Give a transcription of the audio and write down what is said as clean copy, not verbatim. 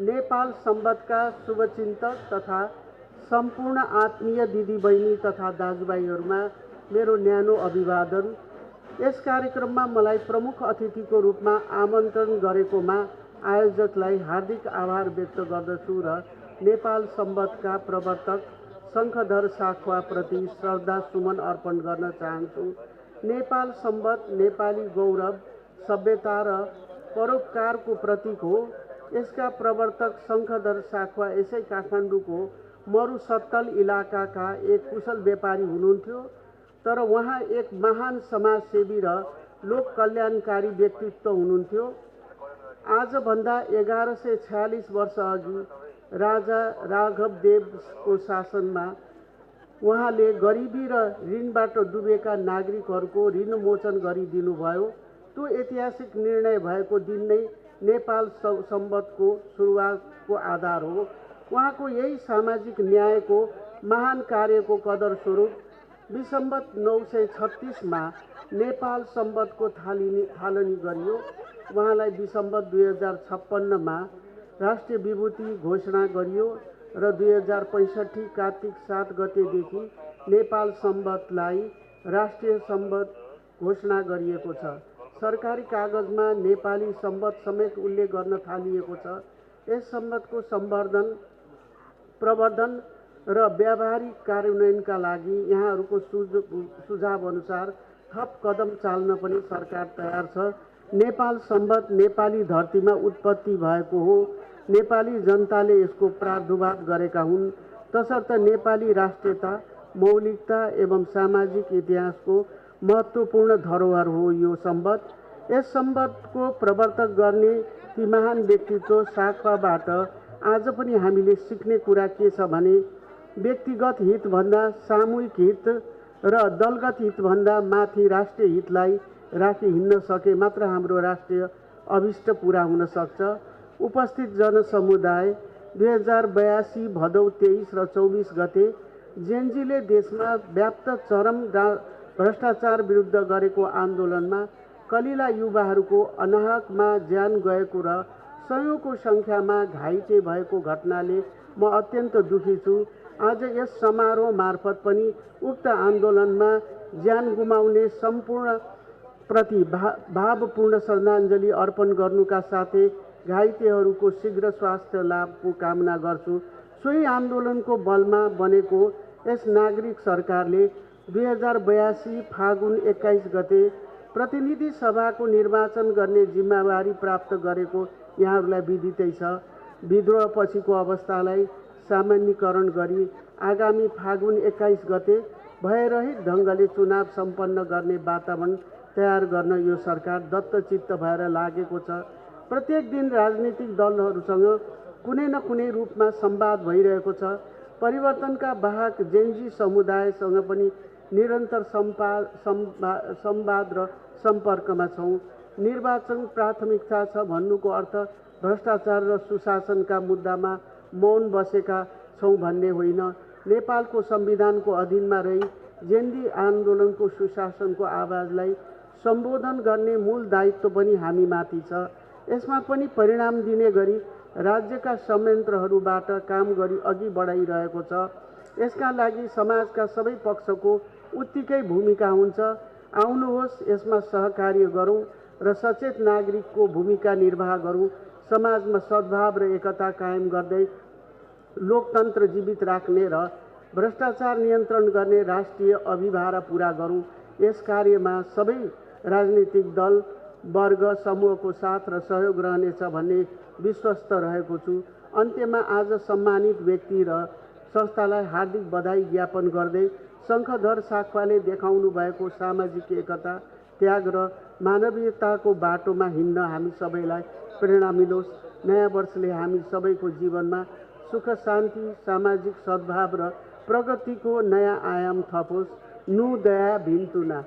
नेपाल सम्बन्धका शुभचिन्तक तथा सम्पूर्ण आत्मीय दिदीबहिनी तथा दाजुभाइहरूमा मेरो न्यानो अभिवादन। यस कार्यक्रममा मलाई प्रमुख अतिथिको रूपमा आमन्त्रण गरेकोमा आयोजकलाई हार्दिक आभार व्यक्त गर्दछु र नेपाल सम्बन्धका प्रवर्तक शङ्खधर साखवाप्रति श्रद्धा सुमन अर्पण गर्न चाहन्छु। नेपाल सम्बन्ध नेपाली गौरव, सभ्यता र परोपकारको प्रतीक हो। यसका प्रवर्तक शङ्खधर साखवा यसै काठमाडौँको मरुसत्तल इलाकाका एक कुशल व्यापारी हुनुहुन्थ्यो, तर उहाँ एक महान समाजसेवी र लोक कल्याणकारी व्यक्तित्व हुनुहुन्थ्यो। आजभन्दा 1146 वर्ष अघि राजा राघवदेवको शासनमा उहाँले गरिबी र ऋणबाट डुबेका नागरिकहरूको ऋणमोचन गरिदिनुभयो। त्यो ऐतिहासिक निर्णय भएको दिन नै नेपाल सम्बन्धको सुरुवातको आधार हो। उहाँको यही सामाजिक न्यायको महान कार्यको कदर स्वरूप विसम्वत 936 मा नेपाल सम्बन्धको थालनी गरियो। उहाँलाई विसम्वत 2056 मा राष्ट्रिय विभूति घोषणा गरियो र 2065 कार्तिक 7 गतेदेखि नेपाल सम्बन्धलाई राष्ट्रिय सम्बन्ध घोषणा गरिएको छ। सरकारी कागजमा नेपाली सम्बन्ध समेत उल्लेख गर्न थालिएको छ। यस सम्बन्धको प्रवर्धन र व्यावहारिक कार्यान्वयनका लागि यहाँहरूको सुझाव अनुसार थप कदम चाल्न पनि सरकार तयार छ। नेपाल सम्बन्ध नेपाली धरतीमा उत्पत्ति भएको हो। नेपाली जनताले यसको प्रादुर्भाव गरेका हुन्। तसर्थ नेपाली राष्ट्रियता, मौलिकता एवं सामाजिक इतिहासको महत्त्वपूर्ण धरोहर हो यो सम्बन्ध। यस सम्बन्धको प्रवर्तक गर्ने ती महान व्यक्तित्व साखवाबाट आज पनि हामीले सिक्ने कुरा के छ भने व्यक्तिगत हितभन्दा सामूहिक हित र दलगत हितभन्दा माथि राष्ट्रिय हितलाई राखी हिँड्न सके मात्र हाम्रो राष्ट्रिय अभिष्ट पुरा हुन सक्छ। उपस्थित जनसमुदाय 2082 भदौ 23 र 24 गते जेएनजीले देशमा व्याप्त चरम भ्रष्टाचार विरुद्ध गरेको आन्दोलनमा कलिला युवाहरूको अनाहकमा ज्यान गएको र सयौंको सङ्ख्यामा घाइते भएको घटनाले म अत्यन्त दुखी छु। आज यस समारोह मार्फत पनि उक्त आन्दोलनमा ज्यान गुमाउने सम्पूर्ण प्रति भावपूर्ण श्रद्धाञ्जली अर्पण गर्नुका साथै घाइतेहरूको शीघ्र स्वास्थ्य लाभको कामना गर्छु। सोही आन्दोलनको बलमा बनेको यस नागरिक सरकारले 2082 फागुन 21 गते प्रतिनिधि सभाको निर्वाचन गर्ने जिम्मेवारी प्राप्त गरेको यहाँहरूलाई विदितै छ। विद्रोहपछिको अवस्थालाई सामान्यीकरण गरी आगामी फागुन 21 गते भयरहित ढङ्गले चुनाव सम्पन्न गर्ने वातावरण तयार गर्न यो सरकार दत्तचित्त भएर लागेको छ। प्रत्येक दिन राजनीतिक दलहरूसँग कुनै न कुनै रूपमा संवाद भइरहेको छ। परिवर्तनका वाहक जेएनजी समुदायसँग पनि निरन्तर संवाद र सम्पर्कमा छौँ। निर्वाचन प्राथमिकता छ भन्नुको अर्थ भ्रष्टाचार र सुशासनका मुद्दामा मौन बसेका छौँ भन्ने होइन। नेपालको संविधानको अधीनमा रही जेएनजी आन्दोलनको सुशासनको आवाजलाई सम्बोधन गर्ने मूल दायित्व पनि हामीमाथि छ। यसमा पनि परिणाम दिने गरी राज्यका संयन्त्रहरूबाट काम गरी अघि बढाइरहेको छ। यसका लागि समाजका सबै पक्षको उत्तिकै भूमिका हुन्छ। आउनुहोस् यसमा सहकार्य गरौँ र सचेत नागरिकको भूमिका निर्वाह गरौँ। समाजमा सद्भाव र एकता कायम गर्दै लोकतन्त्र जीवित राख्ने र भ्रष्टाचार नियन्त्रण गर्ने राष्ट्रिय अभिभारा पूरा गरौँ। यस कार्यमा सबै राजनीतिक दल, वर्ग, समूहको साथ र सहयोग रहनेछ भन्ने विश्वस्त रहेको छु। अन्त्यमा आज सम्मानित व्यक्ति र संस्थालाई हार्दिक बधाई ज्ञापन गर्दै शङ्खधर साखवाले देखाउनु भएको सामाजिक एकता, त्याग र मानवीयताको बाटोमा हिँड्न हामी सबैलाई प्रेरणा मिलोस्। नयाँ वर्षले हामी सबैको जीवनमा सुख, शान्ति, सामाजिक सद्भाव र प्रगतिको नयाँ आयाम थपोस्। नु दया भिन्तुना।